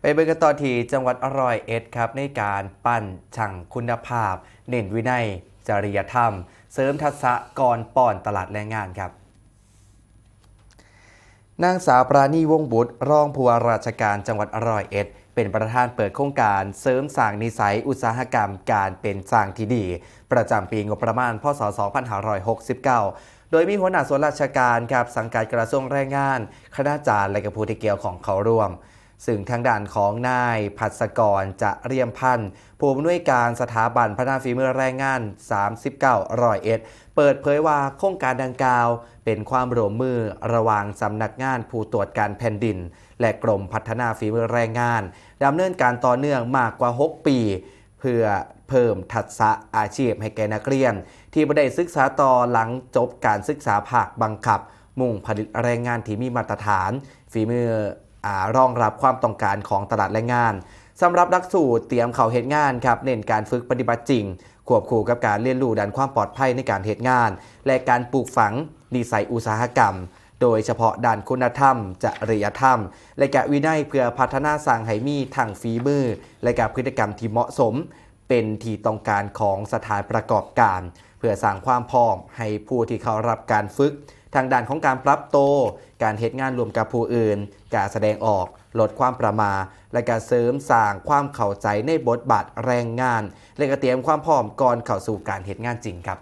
ไปเบิ่งกันต่อที่จังหวัด101ครับในการปั้นช่างคุณภาพเน้นวินัยจริยธรรมเสริมทักษะก่อนป้อนตลาดแรงงานครับนางสาวปราณีวงศ์บุตรรองผู้ว่าราชการจังหวัด101เป็นประธานเปิดโครงการเสริมสร้างนิสัยอุตสาหกรรมการเป็นสร้างที่ดีประจำปีงบประมาณพศ2569โดยมีหัวหน้าส่วนราชการครับสังกัดกระทรวงแรงงานคณาจารย์และก็ผู้ที่เกี่ยวของเขาร่วมซึ่งทางด้านของนายภัสกรจะเรียมพันธ์ผู้อำนวยการสถาบันพัฒนาฝีมือแรงงาน39เปิดเผยว่าโครงการดังกล่าวเป็นความร่วมมือระหว่างสำนักงานผู้ตรวจการแผ่นดินและกรมพัฒนาฝีมือแรงงานดำเนินการต่อเนื่องมากกว่า6ปีเพื่อเพิ่มทักษะอาชีพให้แก่นักเรียนที่ไม่ได้ศึกษาต่อหลังจบการศึกษาภาคบังคับมุ่งผลิตแรงงานที่มีมาตรฐานฝีมือรองรับความต้องการของตลาดแรงงานสำหรับหลักสูตรเตรียมเข้าเฮ็ดงานครับเน้นการฝึกปฏิบัติจริงควบคู่กับการเรียนรู้ด้านความปลอดภัยในการเฮ็ดงานและการปลูกฝังนิสัยอุตสาหกรรมโดยเฉพาะด้านคุณธรรมจริยธรรมและการวินัยเพื่อพัฒนาสร้างให้มีทั้งฝีมือและการพฤติกรรมที่เหมาะสมเป็นที่ต้องการของสถานประกอบการเพื่อสร้างความพร้อมให้ผู้ที่เข้ารับการฝึกทางด้านของการปรับตัวการเฮ็ดงานรวมกับผู้อื่นการแสดงออกลดความประมาทและการเสริมสร้างความเข้าใจในบทบาทแรงงานและก็เตรียมความพร้อมก่อนเข้าสู่การเฮ็ดงานจริงครับ